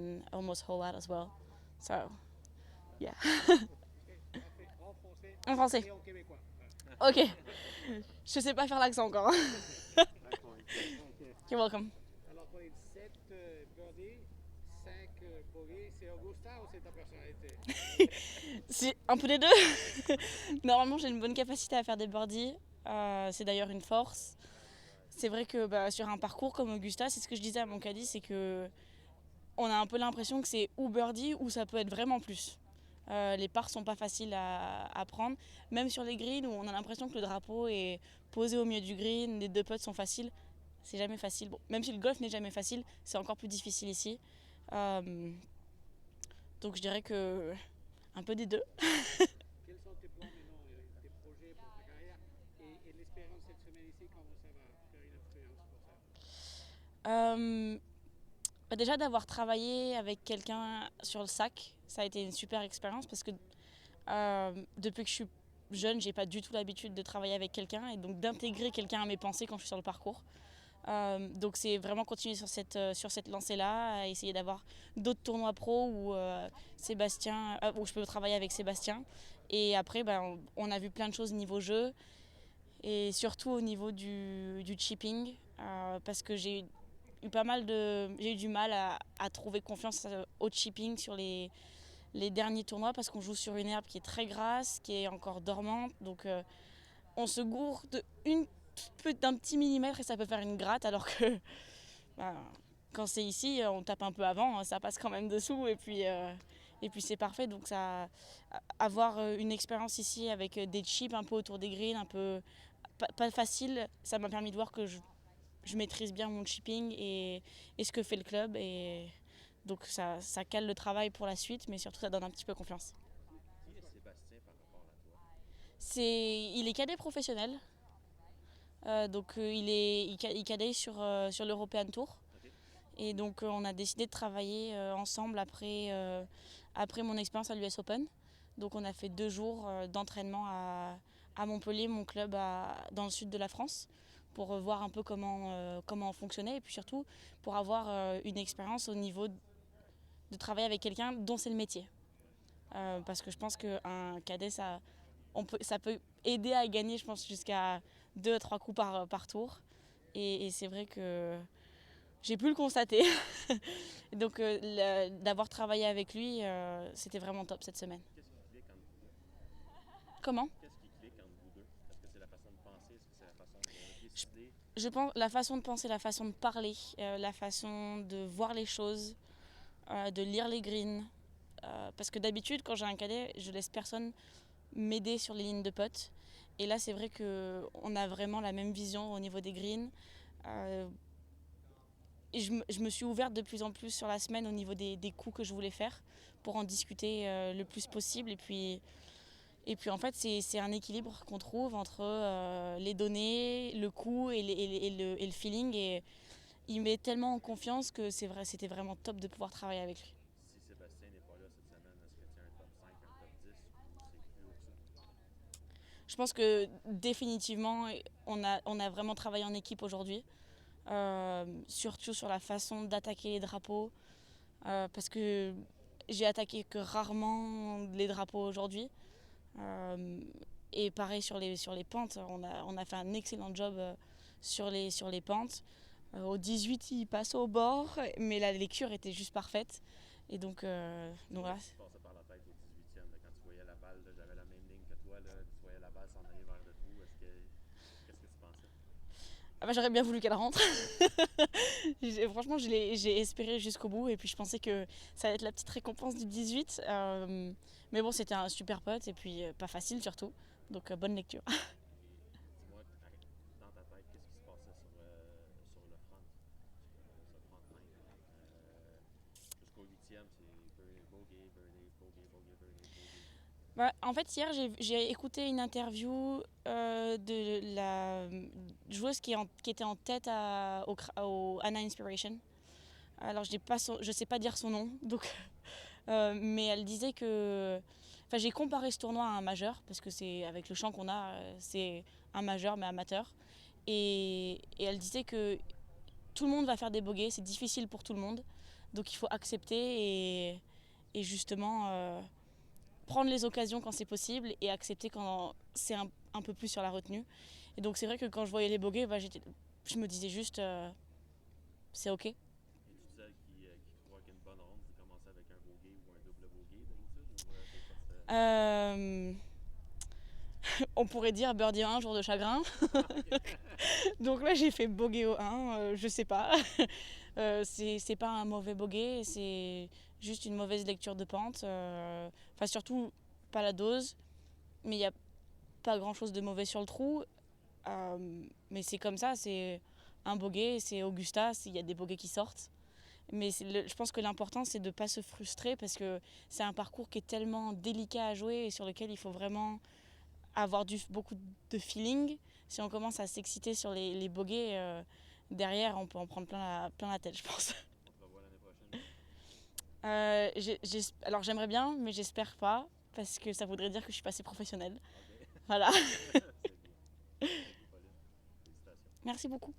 and almost hole out as well. So, yeah. En français En français. et en québécois. Ok. Je sais pas faire l'accent encore. Ok. You're welcome. Alors, Pauline, 7 birdies, 5 bogeys, c'est Augusta ou c'est ta personnalité? C'est un peu des deux. Normalement, j'ai une bonne capacité à faire des birdies. C'est d'ailleurs une force. C'est vrai que sur un parcours comme Augusta, c'est ce que je disais à mon caddie, c'est que on a un peu l'impression que c'est ou birdie ou ça peut être vraiment plus. Les parts sont pas faciles à prendre. Même sur les greens où on a l'impression que le drapeau est posé au milieu du green, les deux putts sont faciles. C'est jamais facile. Bon, même si le golf n'est jamais facile, c'est encore plus difficile ici. Donc je dirais que un peu des deux. Quels sont tes plans maintenant, tes projets pour ta carrière et l'expérience cette semaine ici, comment ça va faire une influence pour ça? Déjà d'avoir travaillé avec quelqu'un sur le sac, ça a été une super expérience parce que depuis que je suis jeune, j'ai pas du tout l'habitude de travailler avec quelqu'un et donc d'intégrer quelqu'un à mes pensées quand je suis sur le parcours. Donc c'est vraiment continuer sur cette lancée-là, à essayer d'avoir d'autres tournois pro où, où je peux travailler avec Sébastien. Et après, on a vu plein de choses niveau jeu et surtout au niveau du chipping, parce que j'ai eu du mal à trouver confiance au chipping sur les derniers tournois parce qu'on joue sur une herbe qui est très grasse, qui est encore dormante. Donc on se gourre d'un petit millimètre et ça peut faire une gratte alors que bah, quand c'est ici, on tape un peu avant, ça passe quand même dessous et puis c'est parfait. Donc ça, avoir une expérience ici avec des chips un peu autour des greens, un peu pas facile, ça m'a permis de voir que je maîtrise bien mon chipping et ce que fait le club. Et donc ça cale le travail pour la suite, mais surtout ça donne un petit peu confiance. Qui est Sébastien par rapport à toi? Il est cadet professionnel, donc il cadet sur l'European Tour. Ok. Et donc on a décidé de travailler ensemble après mon expérience à l'US Open. Donc on a fait 2 jours d'entraînement à Montpellier, mon club dans le sud de la France, pour voir un peu comment on fonctionnait et puis surtout pour avoir une expérience au niveau de travailler avec quelqu'un dont c'est le métier. Parce que je pense qu'un cadet, ça peut aider à gagner, je pense, jusqu'à 2 à 3 coups par tour. Et c'est vrai que j'ai pu le constater. Donc d'avoir travaillé avec lui, c'était vraiment top cette semaine. Qu'est-ce qui clique entre vous deux? Comment? Qu'est-ce qui clique entre vous deux? Est-ce que c'est la façon de penser? Est-ce que c'est la façon de je, décider? je pense la façon de penser, la façon de parler, la façon de voir les choses, de lire les greens. Parce que d'habitude, quand j'ai un cadet, je laisse personne m'aider sur les lignes de putt. Et là, c'est vrai qu'on a vraiment la même vision au niveau des greens. Et je me suis ouverte de plus en plus sur la semaine au niveau des coups que je voulais faire pour en discuter le plus possible. Et puis en fait, c'est un équilibre qu'on trouve entre les données, le coup et le feeling. Et il me met tellement en confiance que c'était vraiment top de pouvoir travailler avec lui. Si Sébastien n'est pas là cette semaine, est-ce que tu as un top 5, un top 10 ou c'est plus haut que ça? Je pense que définitivement, on a vraiment travaillé en équipe aujourd'hui. Surtout sur la façon d'attaquer les drapeaux. Parce que j'ai attaqué que rarement les drapeaux aujourd'hui. Euh, et pareil sur les pentes, on a fait un excellent job sur les pentes. Au 18, il passe au bord, mais la lecture était juste parfaite. Et donc voilà. Qu'est-ce qui se passait par la tête au 18e là, quand tu voyais la balle? Là, j'avais la même ligne que toi, là, tu voyais la balle s'en aller vers le trou. Qu'est-ce que tu pensais? Ah bah, j'aurais bien voulu qu'elle rentre. Franchement, j'ai espéré jusqu'au bout et puis je pensais que ça allait être la petite récompense du 18. Mais bon, c'était un super pote et puis pas facile surtout. Donc bonne lecture. Et dis-moi, dans ta tête, qu'est-ce qui se passait sur le front, sur le front nine? Jusqu'au 8e, c'est bogey, birdie, bogey, bogey, birdie, bogey. En fait, hier, j'ai écouté une interview de la joueuse qui était en tête au Anna Inspiration. Alors, je sais pas dire son nom, donc, mais elle disait que. Enfin, j'ai comparé ce tournoi à un majeur, parce que c'est avec le champ qu'on a, c'est un majeur mais amateur. Et elle disait que tout le monde va faire des bogeys, c'est difficile pour tout le monde. Donc il faut accepter et justement prendre les occasions quand c'est possible et accepter quand c'est un peu plus sur la retenue. Et donc c'est vrai que quand je voyais les bogeys, je me disais juste c'est ok. Es-tu celle qui croit qu'une bonne ronde, c'est commencer avec un bogey ou un double bogey d'habitude? Ou t'es pas On pourrait dire birdie 1, jour de chagrin. Donc là j'ai fait bogey au 1, je sais pas. C'est pas un mauvais bogey, c'est juste une mauvaise lecture de pente. Enfin surtout pas la dose, mais il n'y a pas grand chose de mauvais sur le trou. Mais c'est comme ça, c'est un bogey, c'est Augusta, il y a des bogeys qui sortent. Mais je pense que l'important c'est de ne pas se frustrer parce que c'est un parcours qui est tellement délicat à jouer et sur lequel il faut vraiment avoir beaucoup de feeling. Si on commence à s'exciter sur les bogeys, derrière on peut en prendre plein la tête, je pense. On te revoit l'année prochaine? Alors j'aimerais bien, mais j'espère pas parce que ça voudrait dire que je suis pas assez professionnelle. Ok. Voilà. C'est bien. Merci beaucoup, Pauline. Félicitations. Merci beaucoup.